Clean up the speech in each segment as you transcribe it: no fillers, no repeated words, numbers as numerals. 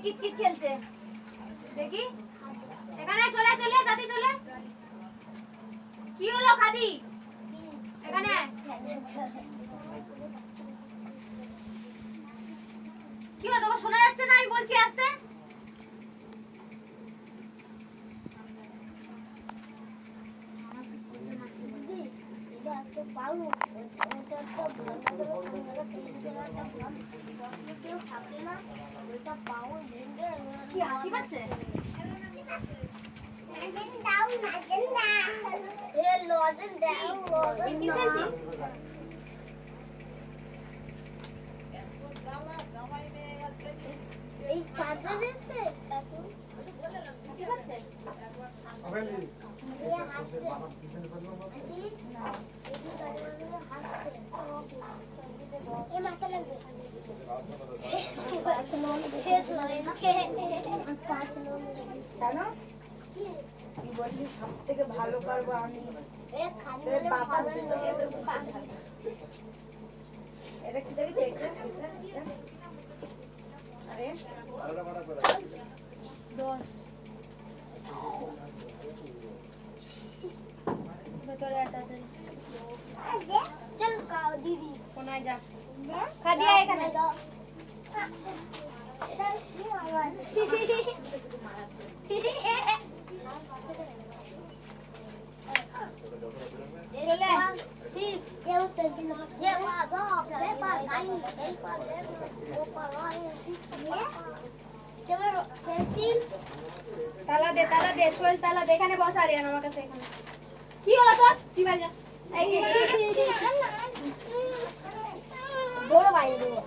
কিতকিত খেলছে দেখি এখানে চলে চলে দাদি চলে কি হলো খাদি এখানে কি হলো তোকে শোনা যাচ্ছে না আমি বলছি আসতে কি হাসি পাচ্ছে এই চাদর আছে হাসি পাচ্ছে সব থেকে ভালো পারবো আমি এটা কি দেখি দশ ভেতরে একটা চল কাও দিদি কোনায় যা খাদিয়া এখানে তালা দে সোহেল তালা দে এখানে বসা রিয়ান আমার কাছে এখানে কি হলো তোর তুই বাড়ি যা বড় ভাই বড়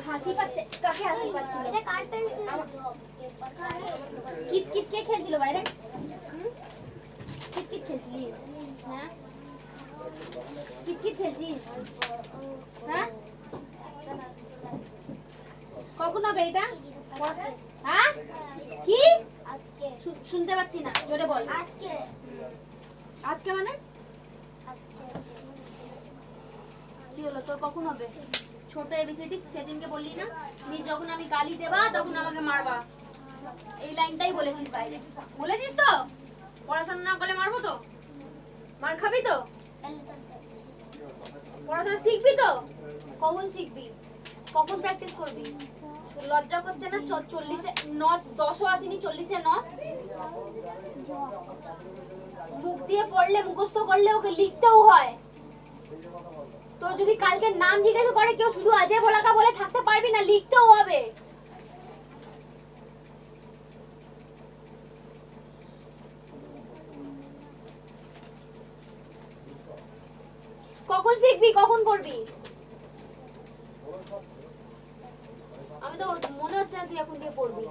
হাসি পাচ্ছে কাকে হাসি পাচ্ছে এটা কার পেন্সিল কিট কিট কে খেলছিল বাইরে কিট কিট খেলছিস হ্যাঁ কিট কিট খেলছিস হ্যাঁ কখন হবে এটা হ্যাঁ কি আজকে শুনতে পাচ্ছি না জোরে বল আজকে আজকে মানে আজকে কি হলো তোর কখন হবে ছোট এবিসিডি সেদিনকে বললি না মিস যখন আমি গালি দেবা তখন আমাকে মারবা এই লাইনটাই বলেছিস বাইরে বলেছিস তো পড়াশোনা না করলে মারবো তো মার খাবি তো পড়াশোনা শিখবি তো কখন শিখবি কখন প্র্যাকটিস করবি লজ্জা করছে না 40-এ 10ও আসেনি 40-এ 9 মুখ দিয়ে পড়লে মুখস্থ করলে ওকে লিখতেও হয় তোর যদি কালকে নাম জিজ্ঞাসা করে কেউ শুধু আজে বলাকা বলে থাকতে পারবি না লিখতেও হবে কখন শিখবি কখন করবি আমি তো মনে হচ্ছে না তুই এখন দিয়ে পড়বি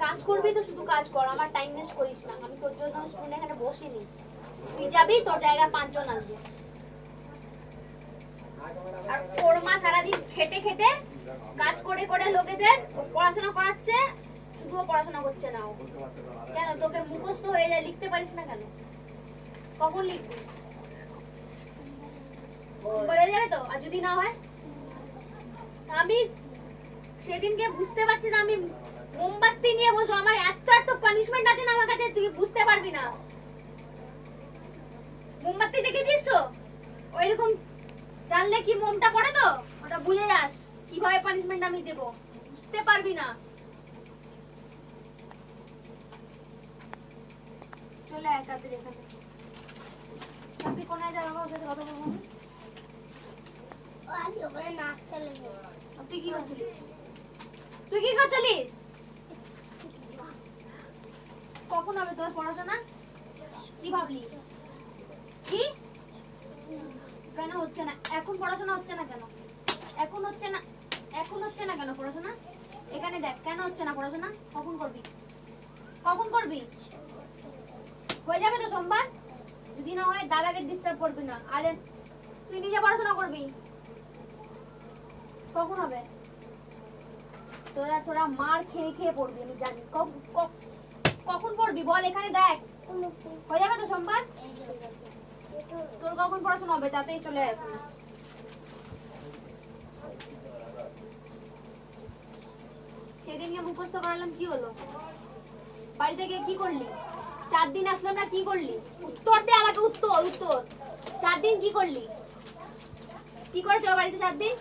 কাজ করবি তো শুধু কাজ কর আমার টাইম ওয়েস্ট করিস না আমি তোর জন্য স্টুডেন্ট এখানে বসিনি তুই যাবি তোর জায়গায় 5 জন আসবে আর ওর মা সারাদিন খেটে খেটে কাজ করে করে লোকেদের পড়াশোনা করাচ্ছে শুধু পড়াশোনা করছে না ও কেন তোকে মুখস্থ হয়ে যায় লিখতে পারিস না কেন কখন লিখবি করে যাবে তো আর যদি না হয় আমি সেদিনকে বুঝতে পারছি না আমি মোমবাতি নিয়ে বসবো আমার এত এত পানিশমেন্ট আছে না আমার কাছে তুই বুঝতে পারবি না মোমবাতি দেখেছিস তো ওইরকম জানলে কি মোমটা পড়ে তো ওটা বুঝে যাস কিভাবে পানিশমেন্ট আমি দেব বুঝতে পারবি না চলে আয় তাড়াতাড়ি এখানে তুই কোনায় যাবি আমার সাথে কথা বলবো আমি ওখানে নাচ চলে যাবো তুই কি করছিলিস তুই কি করছিলিস কখন হবে তোর পড়াশোনা কি ভাবলি কি কেন হচ্ছে না এখন পড়াশোনা হচ্ছে না কেন এখন হচ্ছে না কেন পড়াশোনা এখানে দেখ কেন হচ্ছে না পড়াশোনা কখন করবি হয়ে যাবে তো সোমবার যদি না হয় দাদাকে ডিস্টার্ব করবি না আরে তুই নিজে পড়াশোনা করবি কখন হবে তোরা মার খেয়ে খেয়ে পড়বি আমি জানি কখন পড়বি বল, এখানে দেখ হয়ে যাবে তো সোমবার। তোর কখন পড়াশোনা হবে তাতেই চলে আয় এখন। সেদিনকে মুখস্থ করালাম, কি হলো? বাড়িতে গিয়ে কি করলি? 4 দিন আসলাম না, কি করলি? উত্তর দে আমাকে, উত্তর উত্তর। 4 দিন কি করলি? কি করেছো বাড়িতে 4 দিন?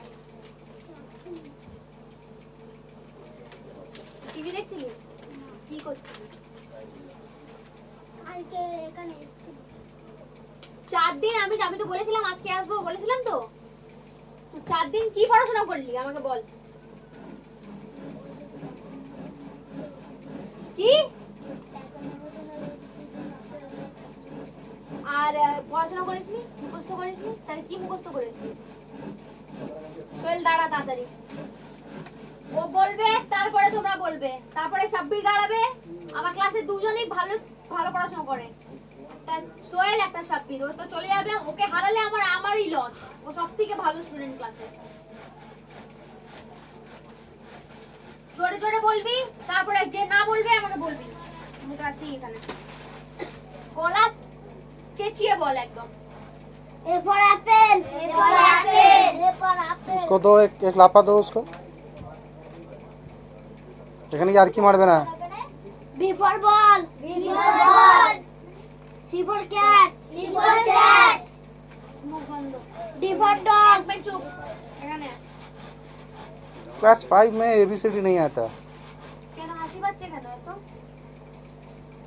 টিভি দেখছিলিস? কি করছিলিস? কালকে এখানে এসেছি। 4 দিন আমি তো বলেছিলাম আজকে আসবো, বলেছিলাম তো। 4 দিন কি পড়াশোনা করলি আমাকে বল। কি? আর পড়াশোনা করিসনি, মুখস্থ করিসনি? তাহলে কি মুখস্থ করেছিস? সোহেল দাঁড়া তাড়াতাড়ি। ও বলবে, তারপরে তোমরা বলবে, তারপরে সাব্বির দাঁড়াবে। আমার ক্লাসে দুজনেই ভালো ভালো পড়াশোনা করে। তা সোহেল একটা সাব্বির, ও তো চলে যাবে। ওকে হারালে আমারই লস। ও সবথেকে ভালো স্টুডেন্ট ক্লাসে। জোরে জোরে বলবি, তারপরে যে না বলবে আমাকে বলবি। আমি তো আছি এখানে। গলা চেঁচিয়ে বল একদম। A for apple. A for apple. A for apple. उसको दो, एक लापा दो उसको। এখানে কি আর কি মারবে না? B for ball. B for ball. C for cat. C for cat. মুখ বন্ধ। D for dog. একবার চুপ। এখানে क्लास 5 में एबीसीडी नहीं आता। কেন হাসি পাচ্ছে কেন এত?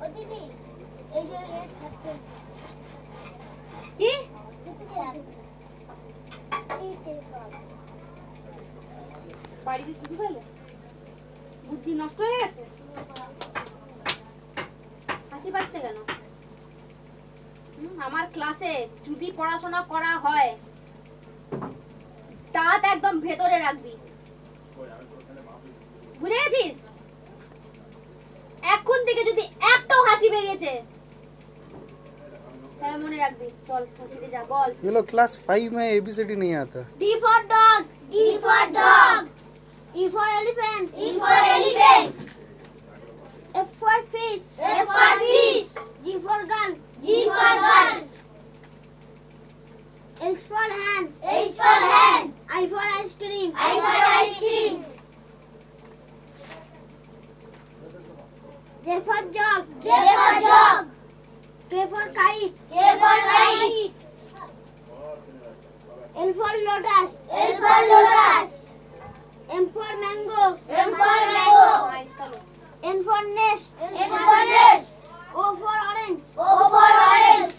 ও দিদি এই যে এর ছাড়তে কি? বাড়িতে শুধু পেলে বুদ্ধি নষ্ট হয়ে গেছে। হাসি পাচ্ছে কেন? আমার ক্লাসে যদি পড়াশোনা করা হয় দাঁত একদম ভেতরে রাখবি, বুঝে গেছিস? এখন থেকে যদি একটাও হাসি বেরিয়েছে তাহলে মনে রাখবি। চল হাসিতে যা, বল। ये लोग क्लास 5 में एबीसीडी नहीं आता। D for dog. D for dog. E for elephant. E for elephant. F for fish. F for fish. G for gun. G for gun. H for hand. H for hand. I for ice cream. I for ice cream. J for jog. J for jog. K for kite. K for kite. L for lotus. L for lotus. M for mango. M for mango. Nice চলো। N for nest. N for nest. O for orange. O for orange.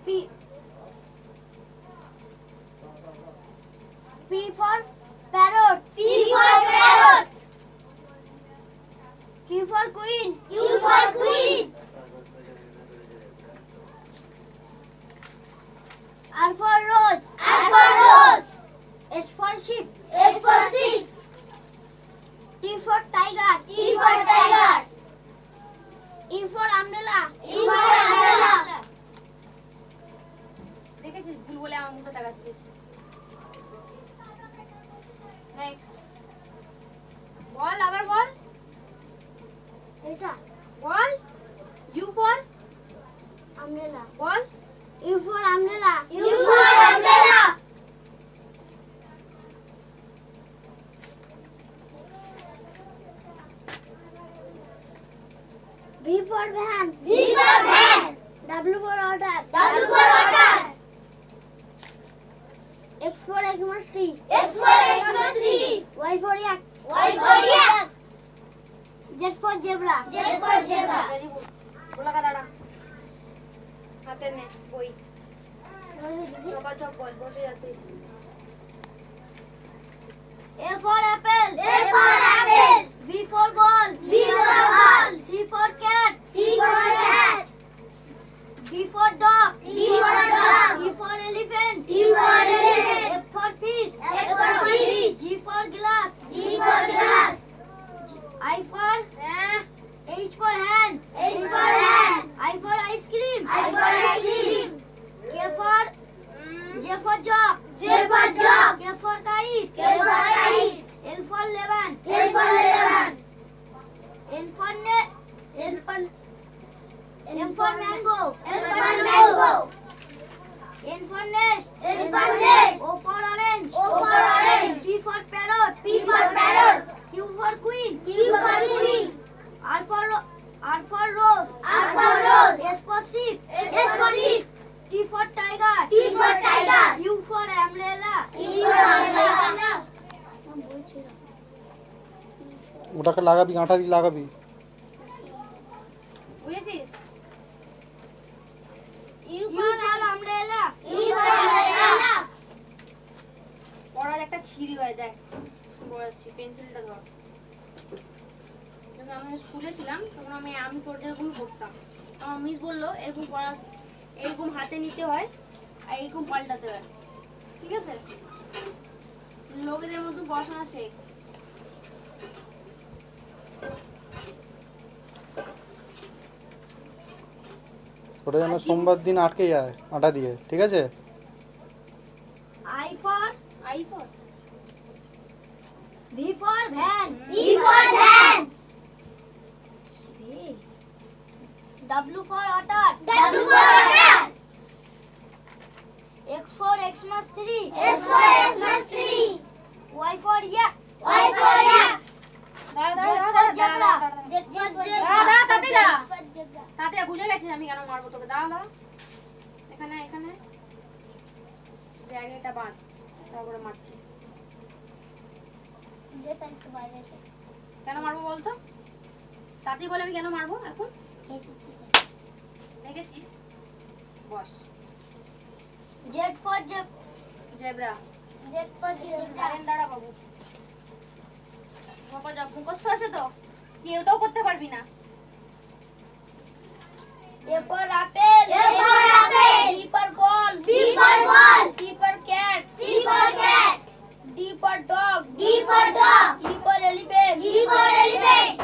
P. P for parrot. P for parrot. Q for queen. Q for queen. R for rose. R for rose. S for sheep. S for sheep. T for tiger. T for tiger. E for umbrella. E for umbrella. দেখেছিস ভুল বলে আমার মুখে তাকাচ্ছিস। Next বল, আবার বল। এটা বল। U for umbrella. Ball. U for umbrella. U for umbrella. V for van. V for van. W for water. W for water. X for Xmas tree. X for Xmas tree. Y for yak. Y for yak. Z for zebra. Z for zebra. Very good. बोला का दाड़ा हाथे में कोई चौका चौक बोल बसे जाते। A for apple. A for apple. B for ball. B for ball. C for cat. C for cat. D for dog. D for dog. E for elephant. E for elephant. F for fish. F for fish. G for glass. G for glass. I for H for hand. H for hand. I for ice cream. I for ice cream. K for J for jog. J M for mango. M for mango. N for nest. N for nest. O for orange. O for orange. P for parrot. P for parrot. Q for queen. Q for queen. R for rose. R for rose. S for sheep. S for sheep. T for tiger. T for tiger. U for umbrella. U for umbrella. ওটাকে লাগাবি, আঠা দিয়ে লাগাবি। বুঝেছিস? U for umbrella. U for umbrella. পড়ার একটা ছিঁড়ি হয়ে যায়। বলাচ্ছি পেন্সিলটা ধর। যখন আমি স্কুলে ছিলাম তখন আমি তোর যেরকম করতাম। আমার মিস বললো এরকম পড়া এরকম হাতে নিতে হয় আর এরকম পাল্টাতে হয়। ঠিক আছে? লোকেদের মতো পড়াশোনা শেখ। ওটা যেন সোমবার দিন আটকে যায় আটা দিয়ে, ঠিক আছে? I for V for van. V for van. W for otter. W for otter. X for Xmas 3. X for Xmas 3. Y for yak. Y for yak. দাঁড়া তাতে বুঝে গেছিস আমি কেন মারবো তোকে। দাঁড়া এখানে জায়গাটা বাঁধ, তারপরে মারছি। কেন মারবো বলতো? তাতে বলে আমি কেন মারবো এখন? দেখেছিস? বস। Z for zebra. Z for zebra. দাঁড়া বাবু, মুখস্থ আছে তো, কেউটাও করতে পারবি না। A for apple. A for apple. B for ball. B for ball. C for cat. C for cat. D for dog. D for dog. E for elephant. E for elephant.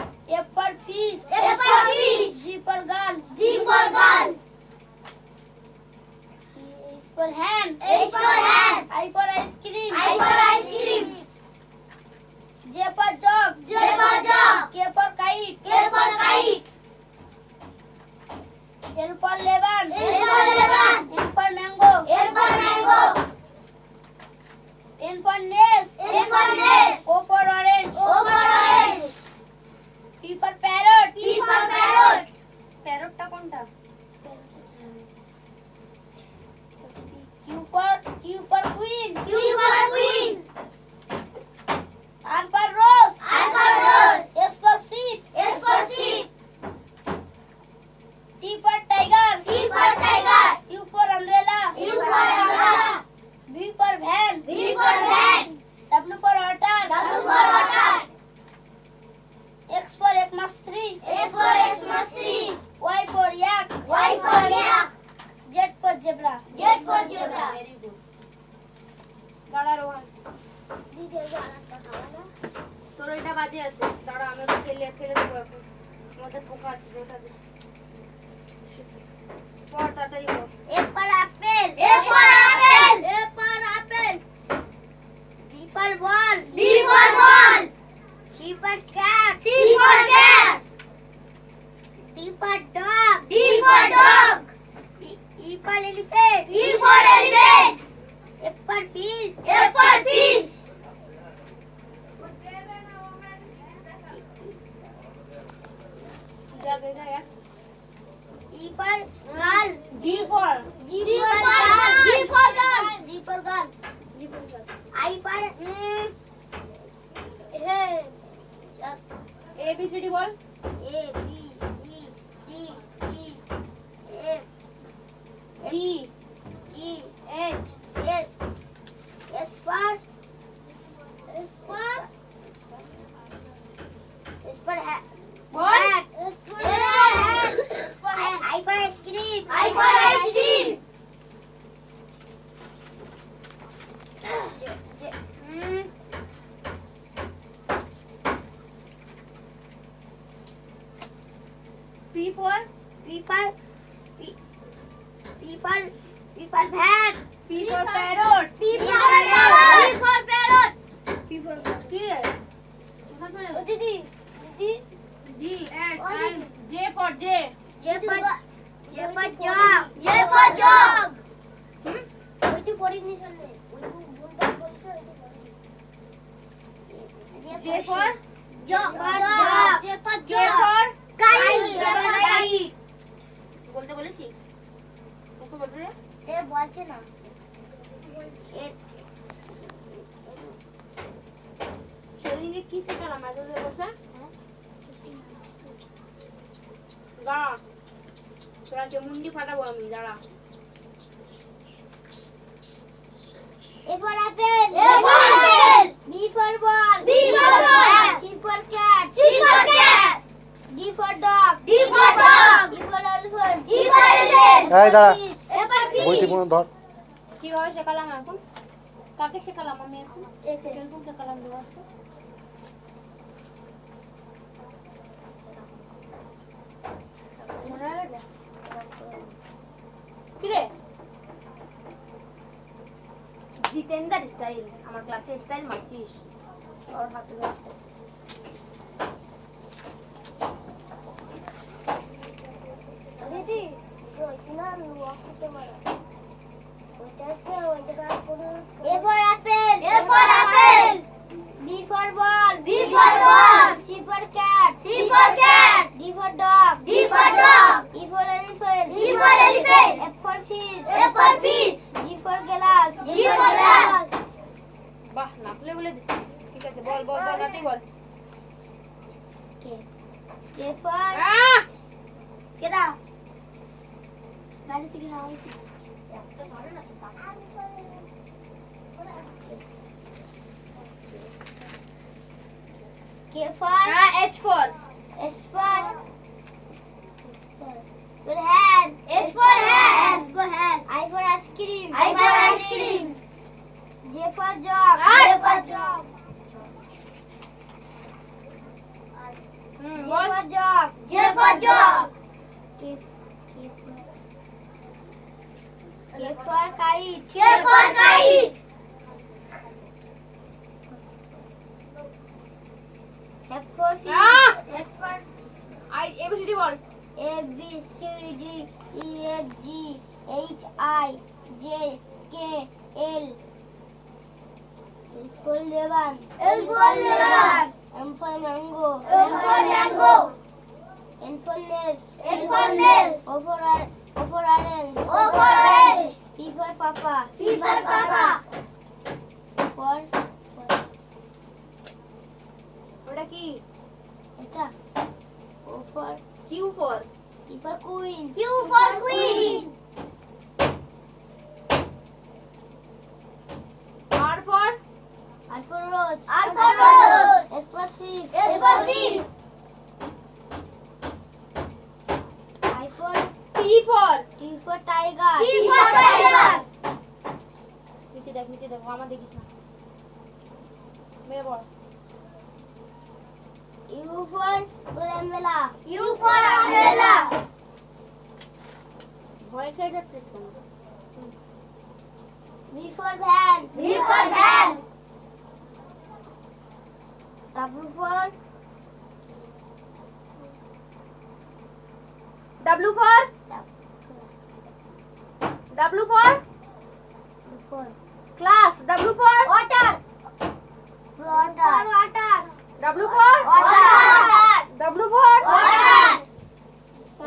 F for fish. F for fish. G for gun. G for gun. H for hand. H for hand. I for ice cream. I for ice cream. J for jug. J for jug. K for kite. K for kite. L for lemon. L for lemon. M for mango. M for mango. N for nest. N for nest. O for orange. O for orange. P for parrot. P for parrot. প্যারটটা কোনটা? Q for queen. Q for queen. R for rose. R for rose. S for sheep. S for sheep. T for tiger. T for tiger. U for umbrella. U for umbrella. V for van. V for van. W for otter. W for otter. X for Xmas 3. X for Xmas 3. Y for yak. Y for yak. Z for zebra. Z for zebra. Very good. দাঁড়া রোহান, তোর এটা বাজে আছে। দাঁড়া আমি ওটা ফেলে দেবো এখন। আমাদের পোকা আছে ওটা দে। পড় তাড়াতাড়ি পড়। A for apple. A for apple. A for apple. B for ball. B for ball. C for cat. C for cat. D for dog. D for dog. E for elephant. E for elephant. F for fish. F for fish. E for girl. G for G for girl. G for girl. G for girl. I for ABCD ball. A B C D E F G G H H S for hat. Ball. S for hat. I for ice cream. I for ice cream. P for van. P for parrot। P for parrot. P for কি রে? কোথায় গেল? Didi. D and J for J। J for J for jog. J for jog. ওই তো পড়িনি শুনলে ওই তো ভুলটা বলছো ওই তো পড়িনি J for jog. J for J for kite. বলতে বলেছি ওকে বলতে দে। এ বলছে না সেদিনকে কি শেখালাম এতদিন বসে দাঁড়া তোরা মুন্ডি ফাটাবো আমি দাঁড়া A for apple. A for apple. B for ball. B for ball. C for cat. C for cat. D for dog. D for dog. E for elephant. E for elephant. এই দাঁড়া A for বইটি fish. কোনো ধর কিভাবে শেখালাম এখন কাকে শেখালাম আমি এখন এরকম শেখালাম দেওয়া কিরে জিতেন্দার স্টাইল আমার ক্লাসে স্টাইল মারছিস ওর হাতে ধর দিদি ওইটা না ওয়াক করতে পারো ওইটা আছে ওইটা কাজ করো A for apple. A for apple. B for ball. B for ball. C for cat. C for cat. D for dog. D for dog. E for elephant. E for elephant. F for fish. F for fish. G for glass. G for glass. বাহ না বলে বলে দিচ্ছিস ঠিক আছে বল বল বল রাতেই বল K for কেডা গাড়ি থেকে নাও K for H for S for hand. H for hand. H for hand I for ice cream. I for ice cream. J for jog. Ah. J for jog. J ball for jog. J for jog. K for kite. K for kite. F for fish. F for I ABCD ball A B C D E F G H I J K L M for lemon. L for lemon. M for mango. M for mango. N for nest. N for nest. O for orange. O for orange. P for papa. P for papa. For ওটা কি এটা O for Q for Q for queen. Q for queen. R for R for rose. R for rose. S for sheep. S for sheep. I for T for T for tiger. T for tiger. নিচে দেখ আমার দেখিস না মেয়ে বল U for umbrella. U for umbrella. ভয় খেয়ে যাচ্ছিস কেন V for van. V for van. W for W for W for class W for water. Water. Water. W for Water. W for Water.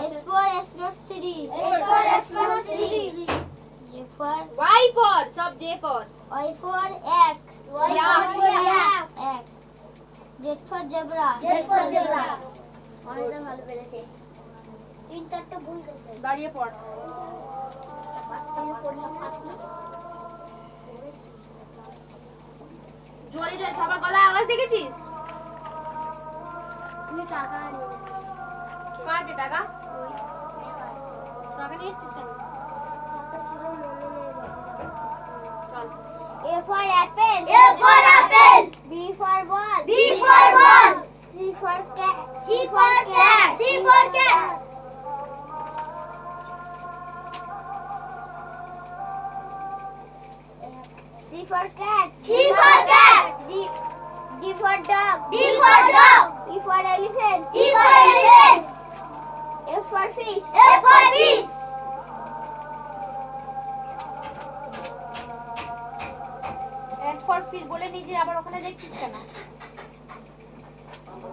S for Xmas tree. S for Xmas tree. J for Y for সব J for Y for egg. Y Yeah. for egg. Z for zebra. Z for zebra. অনেকটা ভালো পেরেছে তিন চারটা ভুল গেছে দাঁড়িয়ে পড় বাচ্চাকে পড়লাম আসলে জোরে জোরে সবার গলায় আওয়াজ দেখেছিস তুমি টাকা নিয়ে কার যে টাকা টাকা নিয়ে এসছিস কেন টাকা ছিল মনে নেই চল A for apple. A for apple. B for ball. B for ball. C for cat. C for cat. C for cat. C for cat. C for cat. D for dog. D for dog. E for elephant. E for elephant. F for fish. F for fish. for fish বলে নিজে আবার ওখানে দেখছিস কেন?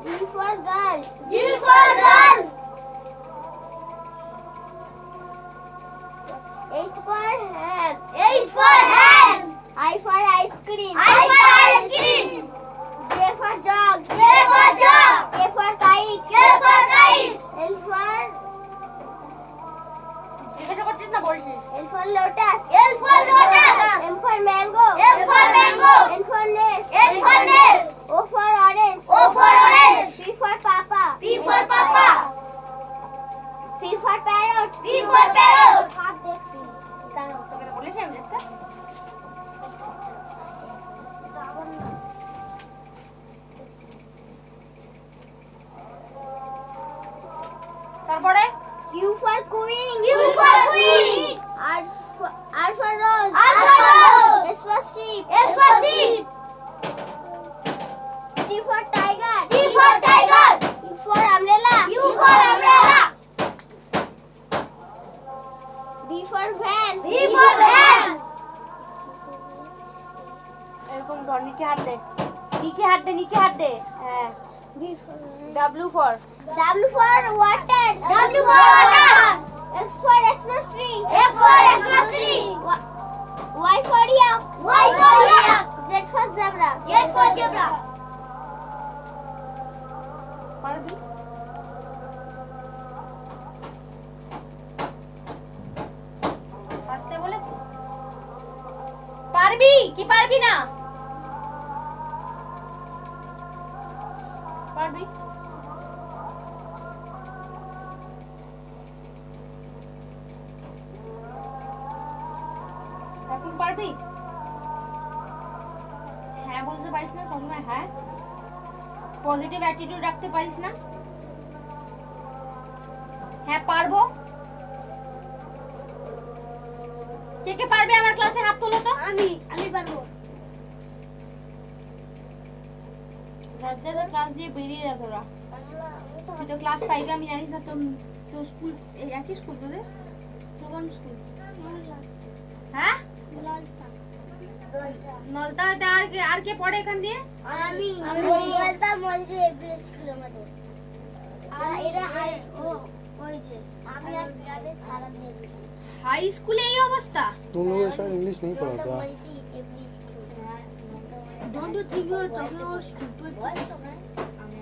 G for girl. G for girl. H for hand. H for hand. I for ice cream. I for ice cream. J for jog. J for jog. K for kite. K for kite. L for জিজ্ঞাসা করছিস না বলছিস? L for lotus. L for lotus. M for mango. M for mango. N for nest. N for nest. O for orange. O for orange. P for papa. P for papa. P for parrot. P for parrot. কেন তোকে বলেছি আমি দেখতে? তারপরে Q for queen. Q for queen. R for rose. R for rose. S for sheep. S for sheep. T for tiger. T for tiger. U for umbrella. U for umbrella. V for van. V for van. এরকম ধর নিচে হাত দে, নিচে হাত দে, নিচে হাত দে। হ্যাঁ। W for W for water. W for water. X for Xmas tree. X for Xmas tree. Y for yak. Y for yak. Z for zebra. Z for zebra. পারবি? আসতে বলেছি? পারবি কি পারবি না? পারবি? এখন পারবি? হ্যাঁ বলতে পারিস না সবসময়? হ্যাঁ পজিটিভ অ্যাটিটিউড রাখতে পারিস না? হ্যাঁ পারবো। কে কে পারবে আমার ক্লাসে হাত তোলো তো? আমি পারবো। রাজ্জাদের ক্লাস দিয়ে বেরিয়ে যা তোরা। তুই তো ক্লাস 5 আমি জানিস না তো স্কুল একই স্কুল তোদের? কোন স্কুল? হ্যাঁ নলতা আর কে পড়ে এখান দিয়ে? আমি নলতা মলজি এভরি স্কুল আমাদের। এরা হাই স্কুল হয়েছে। আমি আর বিরাদের সারা দিয়ে দিছি। हाई स्कूल यही अवस्था। तुम लोगों को शायद इंग्लिश नहीं पढ़ाता। Don't you think you are talking about stupid?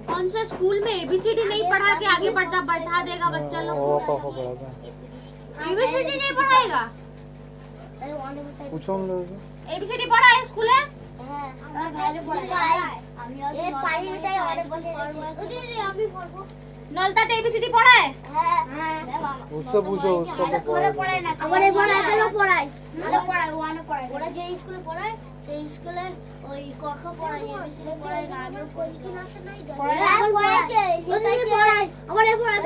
कौन सा स्कूल में एबीसीडी नहीं पढ़ा के आगे बढ़ा देगा बच्चा लोग? पढ़ाता है। एबीसीडी नहीं पढ़ाएगा? पूछो हम लोगों से। एबीसीडी पढ़ा है स्कूल है? नलता तो एबीसीडी पढ़ा है? उससे पूछो उसका तो पढ़ा है। আমারে পড়ায় পেলো পড়ায় আলো পড়ায় ওয়ানে পড়ায় ওরা যে স্কুলে পড়ায় সেই স্কুলে ওই ক খ পড়ায় এবিসিডি পড়ায় না আমি পড়ছি না পড়াইছে ওদিকে পড়ায় আমারে পড়ায়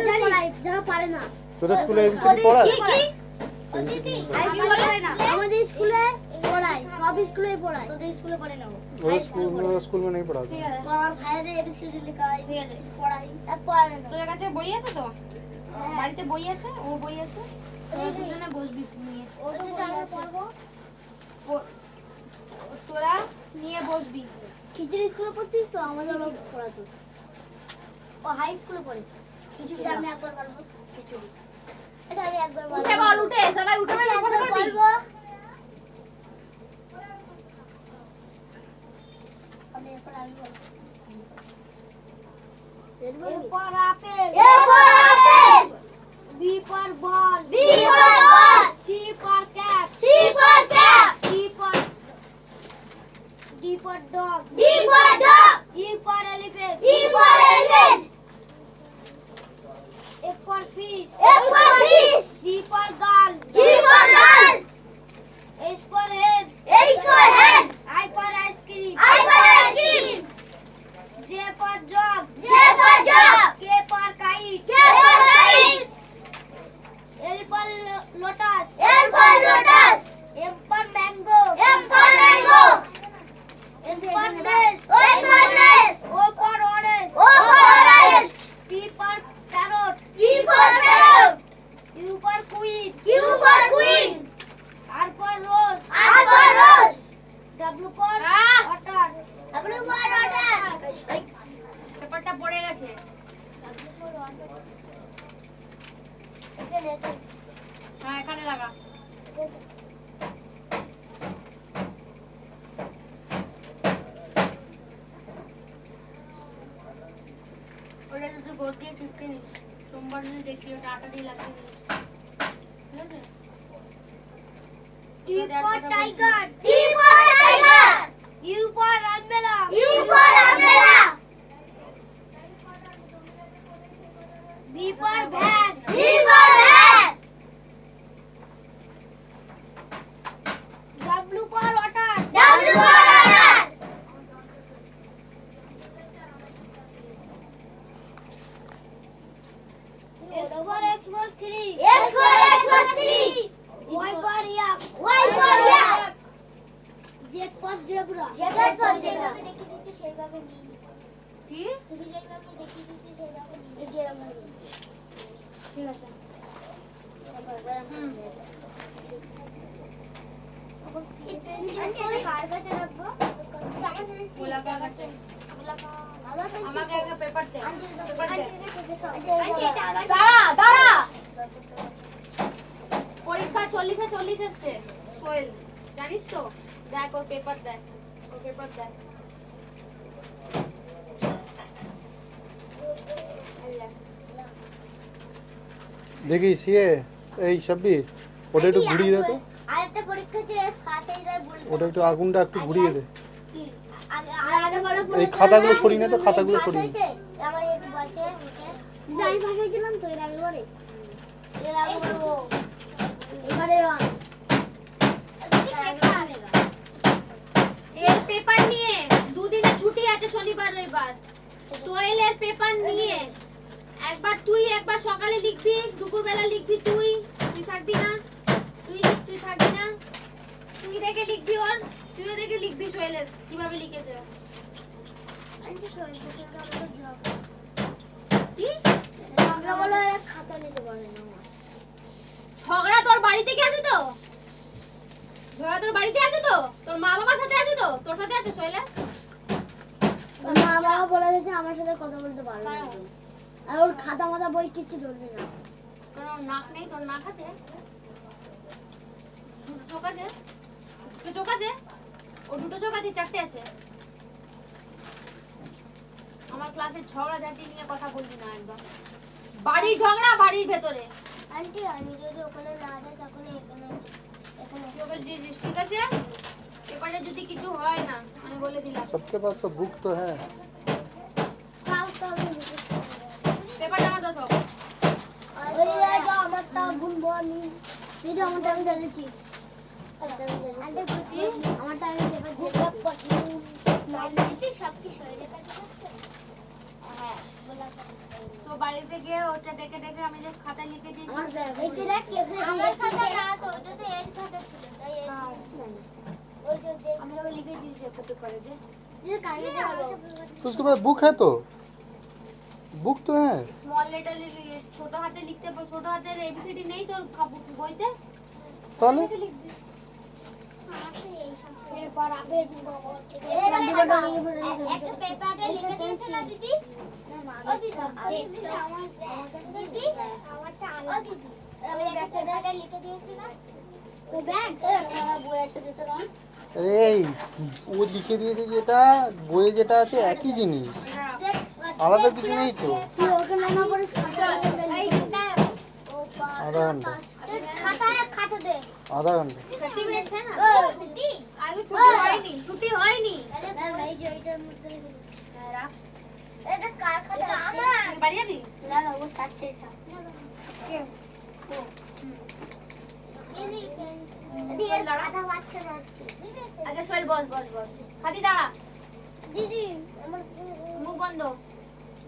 যারা পারে না তোদের স্কুলে एबीसीडी पढ़ा है? की আমাদের স্কুলে পড়ায় সব স্কুলে পড়ায় তোদের স্কুলে পড়ে না वो स्कूल में नहीं पढ़ाता। আমার ভাইয়ের এবিসিডি লেখা হয় ঠিক আছে পড়াই আর পড়ে না তোদের কাছে বই আছে তো? বাড়িতে বই আছে? ও বই আছে? তোরা দুজনে বসবি নিয়ে। ওদের আমরা পড়বো তোরা নিয়ে বসবি। খিচুড়ি স্কুলে পড়ছিস তো আমাদের লোক পড়াতো ও হাই স্কুলে পড়ে খিচুড়ি আমি একবার বলবো খিচুড়ি এটা আমি একবার বলবো উঠে বল উঠে সবাই উঠে বল একবার বলবি। বলবো আমি এরপর আমি বলবো এরপর apple B for ball B for ball C for cat C for cat D for dog E for elephant F for fish G for girl H for head I for ice cream J for jog K for kite L for lotus M for mango N for পেপারটা পড়ে গেছে। হ্যাঁ এখানে লাগা। ওটা একটু গোল দিয়ে চিপকে নিস। সোমবার দিন দেখি ওটা আটা দিয়ে লাগিয়ে নিস। ঠিক আছে? T for tiger. T for tiger. U for umbrella. U for umbrella. V for van. V for van. W for water. W for water. S for Xmas 3. S for Xmas 3. Y for yak. Y for yak. Z for zebra. Z for zebra. আমি দেখিয়ে দিচ্ছি সেইভাবে নিন। কি? তুমি যেভাবে দেখিয়ে দিচ্ছি সেইভাবে নিন। এই যেরকম নিন। ঠিক আছে। এই পেন্সিল কার কাছে রাখবো? গোলাপ কাটতে। আমাকে একটা পেপার দে। পেপার দে। দাঁড়া দাঁড়া পরীক্ষা 40-এ 40 এসছে। সোহেল জানিস তো? দেখ ওর পেপার দেখ। ওর পেপার দেখ। দেখিস ইয়ে এই সাব্বির ওটা একটু ঘুরিয়ে দে তো, আরেকটা পরীক্ষা যে ফার্স্ট এর বলতে ওটা একটু আগুনটা একটু ঘুরিয়ে দে। আগে বড় এই খাতাগুলো সরিয়ে নে তো, খাতাগুলো সরিয়ে নে। আমার একটু বলছে আমি ভাগাইছিলাম তো এর আগে করে এর আগে বলবো এবারে এর পেপার নিয়ে দুদিনে ছুটি আছে, শনিবার রবিবার। সোহেলের পেপার নিয়ে একবার তুই একবার সকালে লিখবি, দুপুরবেলা লিখবি তুই থাকবি না, তুই থাকবি না, তুই দেখে লিখবি ওর, তুইও দেখে লিখবি সোহেলের কিভাবে লিখেছে। আন্টি সরি কি আমরা বলো এক খাতা নিতে পারে না ঝগড়া তোর বাড়িতে কি আছে তো? ঝগড়া তোর বাড়িতে আছে তো? তোর মা বাবার সাথে আছে তো? তোর সাথে আছে সোহেলে? মা বাবা বলে দিয়েছে আমার সাথে কথা বলতে পারবে না আর ওর খাতা মাথা বই কিছু ধরবে না তোর নাক নেই? তোর নাক আছে? দুটো চোখ আছে? দুটো চোখ আছে? ও দুটো চোখ আছে? চারটে আছে? আমার ক্লাসে ঝগড়া ঝাঁটি নিয়ে কথা বলবি না একদম। বাড়ির ঝগড়া বাড়ির ভেতরে। আন্টি আমি যদি ওখানে না যাই তখন এখানে এখানে তুই ওকে দিয়ে দিস, ঠিক আছে? পেপারে যদি কিছু হয় না আমি বলে দিলাম। सबके पास तो बुक तो है। কাল তো আমি পেপারটা আমার দোষ হোক। ওই জায়গা আমারটা ভুলবো আমি দিদি আমারটা আমি দেখেছি আন্টি গুটি আমারটা আমি দেখেছি সব কিছু হয়ে গেছে হ্যাঁ বলা তো বাড়িতে গিয়ে ওটা দেখে দেখে আমি যে খাতা লিখে দিয়েছি। আমার ব্যাগ এই দেখ কেমনে আমার খাতা না তো ওটা তো এর খাতা ছিল তাই এর ওই যে আমি ওটা লিখে দিয়েছি কত করে যে। ये काहे जाओ तो उसके पास बुक है तो बुक तो है। স্মল লেটার ছোট হাতে লিখতে, ছোট হাতের এবিসিডি নেই তোর বইতে? তাহলে पेपर आगे একটা পেপারে লিখে দিয়েছো না দিদি ও দিদি আমারটা আলাদা দিদি আমি একটা পেপারে লিখে দিয়েছি না তো ব্যাগ বইয়ের সাথে তো না এই ও লিখে দিয়েছে যেটা বইয়ে যেটা আছে একই জিনিস, আলাদা কিছু নেই তো। তুই ওকে নামা করিস এই आधा घंटा খাতা খাতা দে आधा घंटा 30 মিনিট है ना? দিদি আগে ছুটি হয়নি, ছুটি হয়নি। না এই যে এইটার মধ্যে হ্যাঁ, রাখ। এটা কার খাতা আমার তুই বাড়ি যাবি? না না ও চাচ্ছে এটা কে ও দিদি এর খাতা বাচ্চা না আগে সোহেল বস বস বস। খাদি দাঁড়া, দিদি আমার মুখ বন্ধ।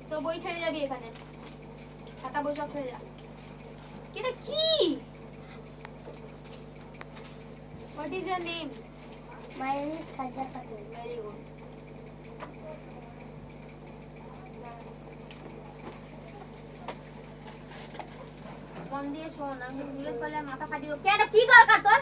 তো বই ছেড়ে যাবি এখানে, খাতা বই সব ছেড়ে যা। এটা কি? What is your name? My name is Khaja Khatun. Very good. মন দিয়ে শোন, আমি জিজ্ঞেস করলে মাথা ফাটিয়ে দেবো। কেন, কি দরকার তোর?